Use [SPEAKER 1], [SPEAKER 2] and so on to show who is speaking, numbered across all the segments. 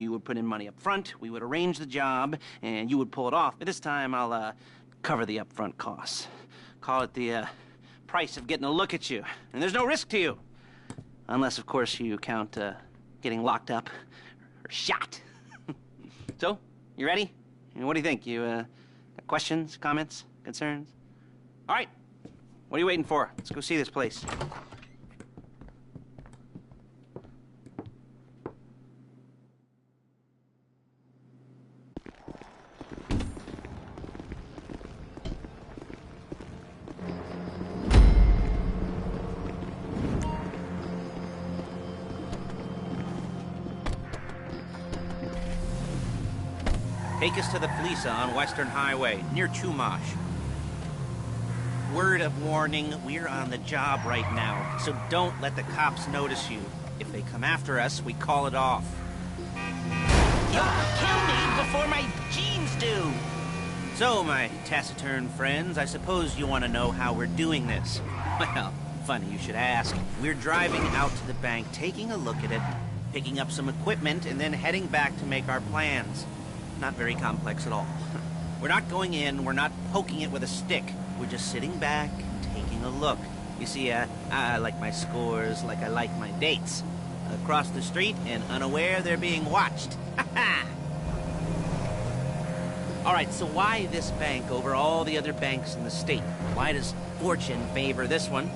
[SPEAKER 1] You would put in money up front, we would arrange the job, and you would pull it off. But this time, I'll, cover the upfront costs. Call it the, price of getting a look at you. And there's no risk to you. Unless, of course, you count, getting locked up or shot. So, you ready? What do you think? You, got questions, comments, concerns? All right. What are you waiting for? Let's go see this place. Take us to the Fleesa on Western Highway, near Chumash. Word of warning, we're on the job right now, so don't let the cops notice you. If they come after us, we call it off. You'll kill me before my jeans do! So, my taciturn friends, I suppose you want to know how we're doing this. Well, funny you should ask. We're driving out to the bank, taking a look at it, picking up some equipment, and then heading back to make our plans. Not very complex at all. We're not going in, we're not poking it with a stick. We're just sitting back and taking a look. You see, I like my scores like I like my dates. Across the street and unaware they're being watched. All right, so why this bank over all the other banks in the state? Why does fortune favor this one?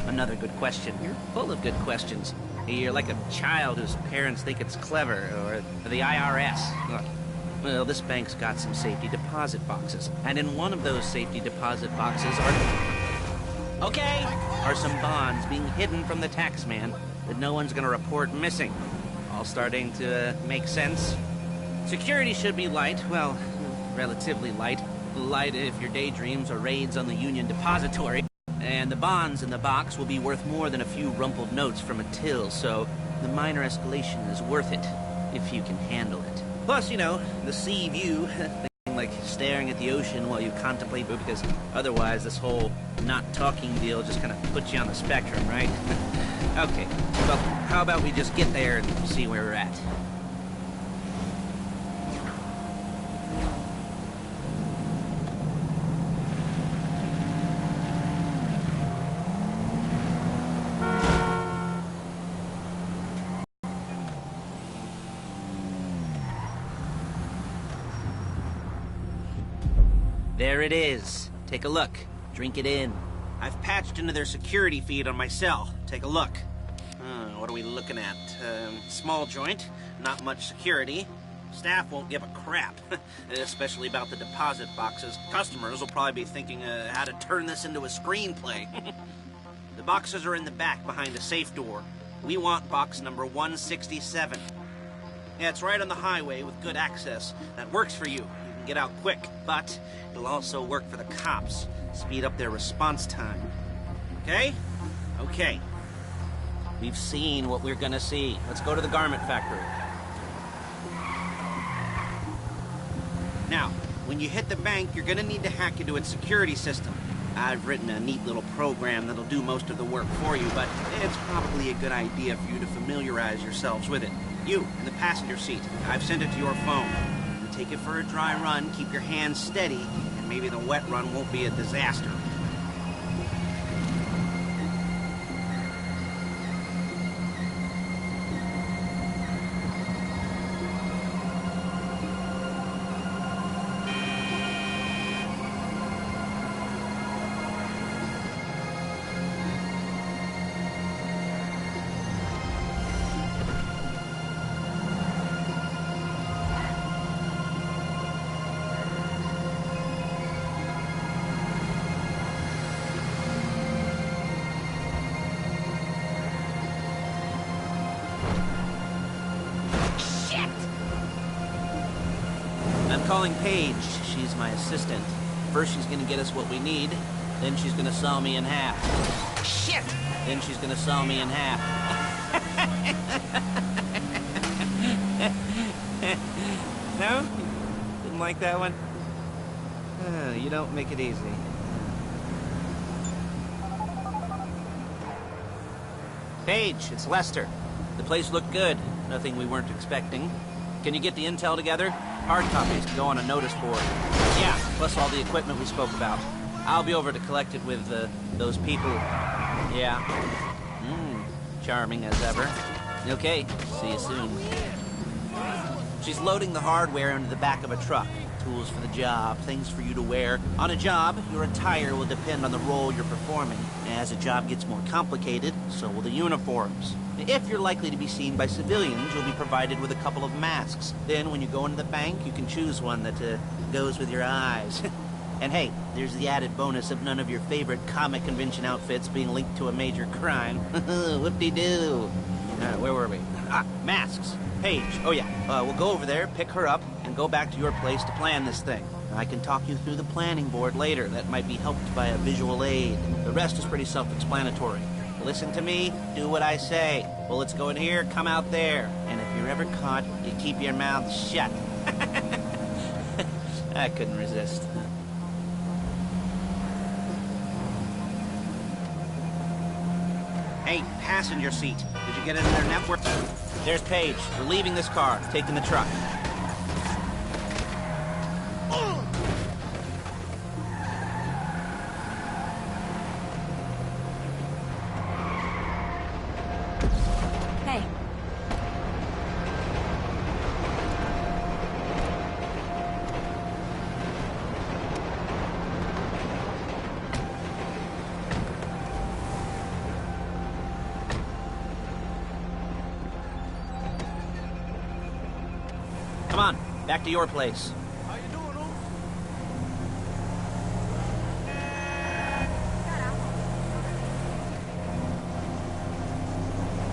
[SPEAKER 1] Another good question. You're full of good questions. You're like a child whose parents think it's clever, or the IRS. Look. Well, this bank's got some safety deposit boxes, and in one of those safety deposit boxes are some bonds being hidden from the taxman that no one's gonna report missing. All starting to make sense? Security should be light, well, relatively light. Light if your daydreams are raids on the Union Depository. And the bonds in the box will be worth more than a few rumpled notes from a till, so the minor escalation is worth it, if you can handle it. Plus, you know, the sea view, like staring at the ocean while you contemplate, because otherwise this whole not talking deal just kind of puts you on the spectrum, right? Okay, well, how about we just get there and see where we're at? There it is. Take a look. Drink it in. I've patched into their security feed on my cell. Take a look. What are we looking at? Small joint, not much security. Staff won't give a crap, especially about the deposit boxes. Customers will probably be thinking how to turn this into a screenplay. The boxes are in the back behind a safe door. We want box number 167. Yeah, it's right on the highway with good access. That works for you. Get out quick, but it'll also work for the cops. Speed up their response time. Okay? Okay. We've seen what we're gonna see. Let's go to the garment factory. Now, when you hit the bank, you're gonna need to hack into its security system. I've written a neat little program that'll do most of the work for you, but it's probably a good idea for you to familiarize yourselves with it. You, in the passenger seat, I've sent it to your phone. Take it for a dry run, keep your hands steady, and maybe the wet run won't be a disaster. Calling Paige. She's my assistant. First she's gonna get us what we need, then she's gonna saw me in half. Shit! Then she's gonna saw me in half. No? Didn't like that one? You don't make it easy. Paige, it's Lester. The place looked good. Nothing we weren't expecting. Can you get the intel together? Hard copies can go on a notice board. Yeah, plus all the equipment we spoke about. I'll be over to collect it with, those people. Yeah. Charming as ever. Okay, see you soon. She's loading the hardware into the back of a truck. Tools for the job, things for you to wear. On a job, your attire will depend on the role you're performing. As a job gets more complicated, so will the uniforms. If you're likely to be seen by civilians, you'll be provided with a couple of masks. Then, when you go into the bank, you can choose one that goes with your eyes. And hey, there's the added bonus of none of your favorite comic convention outfits being linked to a major crime. Whoop-de-doo. Where were we? Masks. Paige. Oh yeah, we'll go over there, pick her up, and go back to your place to plan this thing. I can talk you through the planning board later. That might be helped by a visual aid. The rest is pretty self-explanatory. Listen to me, do what I say. Bullets go in here, come out there. And if you're ever caught, you keep your mouth shut. I couldn't resist. Hey, passenger seat. Did you get it in their network? There's Paige. We're leaving this car, taking the truck.
[SPEAKER 2] Hey.
[SPEAKER 1] Come on, back to your place.
[SPEAKER 3] How you doing, Oof?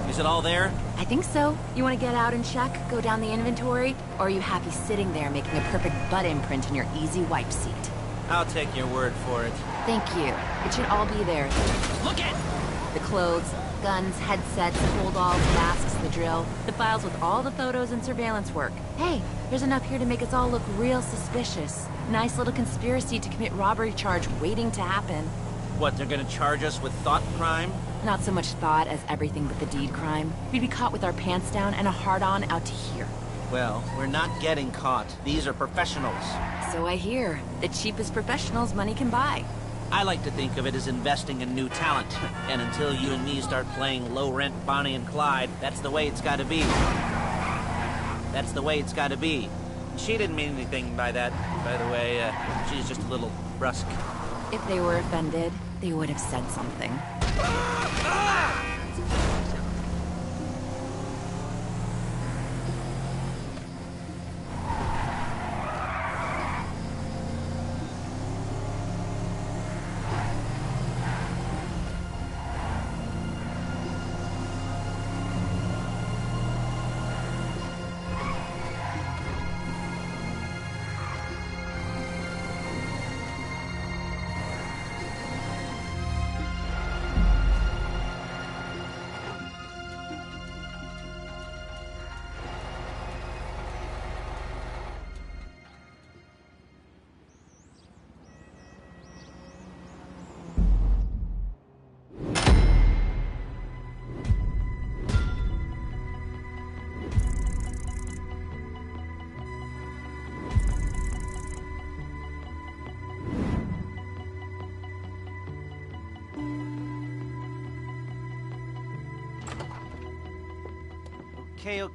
[SPEAKER 1] Is it all there?
[SPEAKER 2] I think so. You want to get out and check, go down the inventory, or are you happy sitting there making a perfect butt imprint in your easy wipe seat?
[SPEAKER 1] I'll take your word for it.
[SPEAKER 2] Thank you. It should all be there.
[SPEAKER 1] Look it!
[SPEAKER 2] The clothes, guns, headsets, holdalls, masks, the drill, the files with all the photos and surveillance work. Hey, there's enough here to make us all look real suspicious. Nice little conspiracy to commit robbery charge waiting to happen.
[SPEAKER 1] What, they're gonna charge us with thought crime?
[SPEAKER 2] Not so much thought as everything but the deed crime. We'd be caught with our pants down and a hard-on out to here.
[SPEAKER 1] Well, we're not getting caught. These are professionals.
[SPEAKER 2] So I hear. The cheapest professionals money can buy.
[SPEAKER 1] I like to think of it as investing in new talent. And until you and me start playing low-rent Bonnie and Clyde, that's the way it's gotta be. That's the way it's gotta be. She didn't mean anything by that, by the way. She's just a little brusque.
[SPEAKER 2] If they were offended, they would have said something.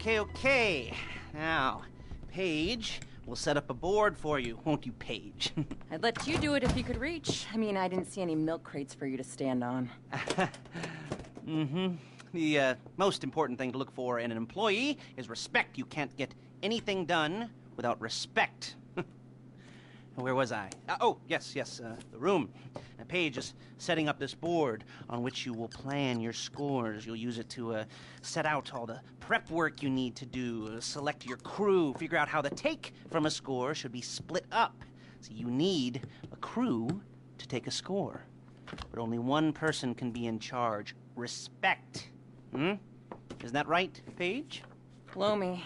[SPEAKER 1] Okay. Now, Paige, we'll set up a board for you, won't you, Paige?
[SPEAKER 2] I'd let you do it if you could reach. I mean, I didn't see any milk crates for you to stand on.
[SPEAKER 1] The most important thing to look for in an employee is respect. You can't get anything done without respect. Where was I? Yes, the room. Paige is setting up this board on which you will plan your scores. You'll use it to set out all the prep work you need to do, select your crew, figure out how the take from a score should be split up. So you need a crew to take a score. But only one person can be in charge. Respect. Isn't that right, Paige?
[SPEAKER 2] Blow me.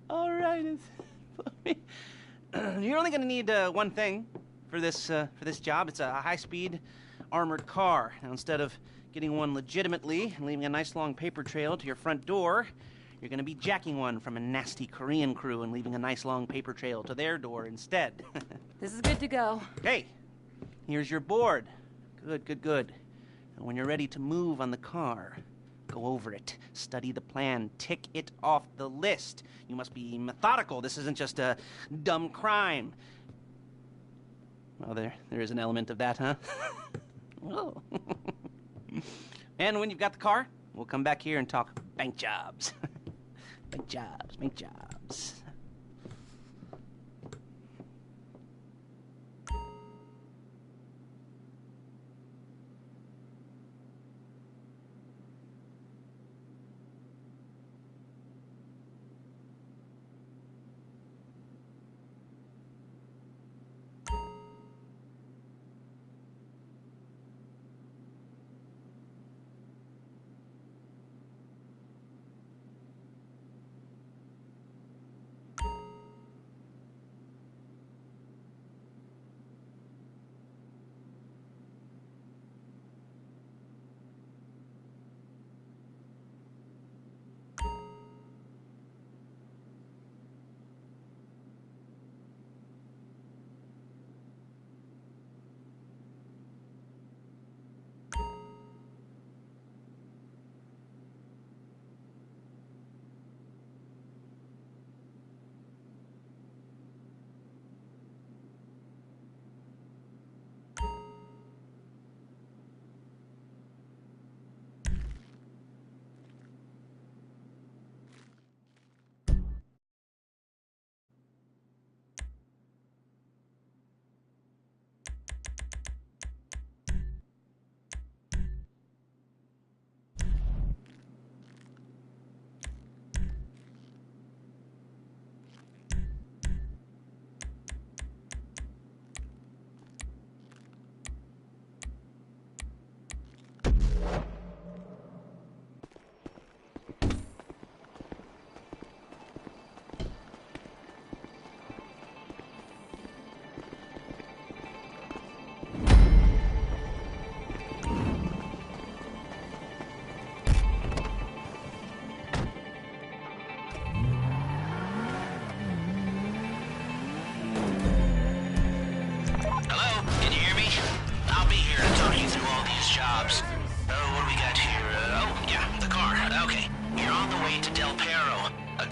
[SPEAKER 1] All right. You're only going to need one thing for this job. It's a high-speed armored car. Now, instead of getting one legitimately and leaving a nice long paper trail to your front door, you're gonna be jacking one from a nasty Korean crew and leaving a nice long paper trail to their door instead.
[SPEAKER 2] This is good to go.
[SPEAKER 1] Hey, here's your board. Good, good, good. And when you're ready to move on the car, go over it, study the plan, tick it off the list. You must be methodical. This isn't just a dumb crime. Well, there is an element of that, huh? Oh. And when you've got the car, we'll come back here and talk bank jobs. Bank jobs, bank jobs.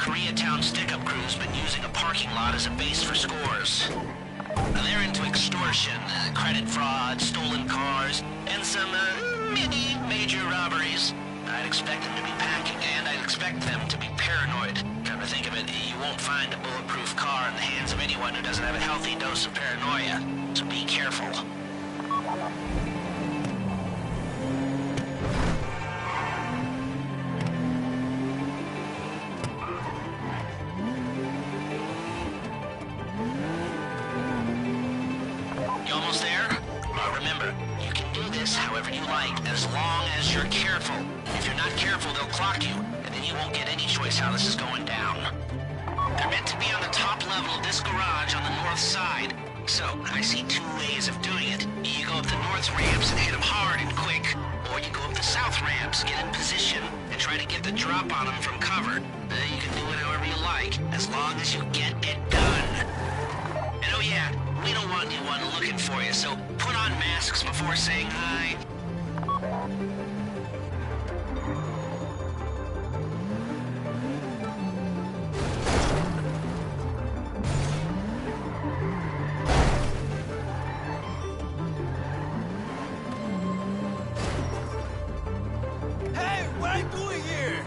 [SPEAKER 3] Koreatown stick-up crew's been using a parking lot as a base for scores. They're into extortion, credit fraud, stolen cars, and some mini major robberies. I'd expect them to be packing, and I'd expect them to be paranoid. Come to think of it, you won't find a bulletproof car in the hands of anyone who doesn't have a healthy dose of paranoia. So be careful. You almost there? Remember, you can do this however you like, as long as you're careful. If you're not careful, they'll clock you, and then you won't get any choice how this is going down. They're meant to be on the top level of this garage on the north side. So, I see two ways of doing it. You go up the north ramps and hit them hard and quick, or you go up the south ramps, get in position, and try to get the drop on them from cover. You can do it however you like, as long as you get it done. And oh yeah, we don't want anyone looking for you, so put on masks before saying hi.
[SPEAKER 4] Hey, what are you doing here?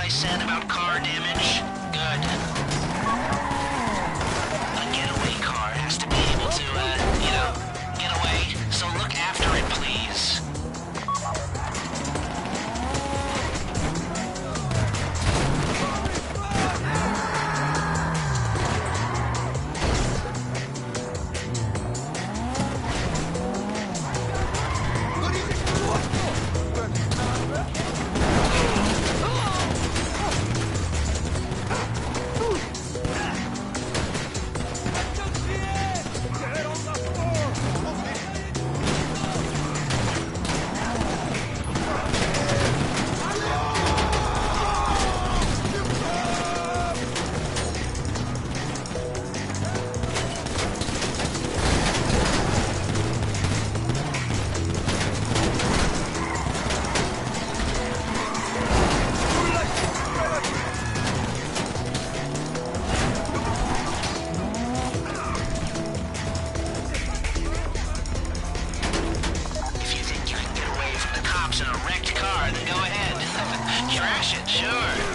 [SPEAKER 3] said about car damage? Good. A getaway car has to be able to, get away. So look after it, please. If you think you can get away from the cops in a wrecked car, then go ahead. Trash it, sure.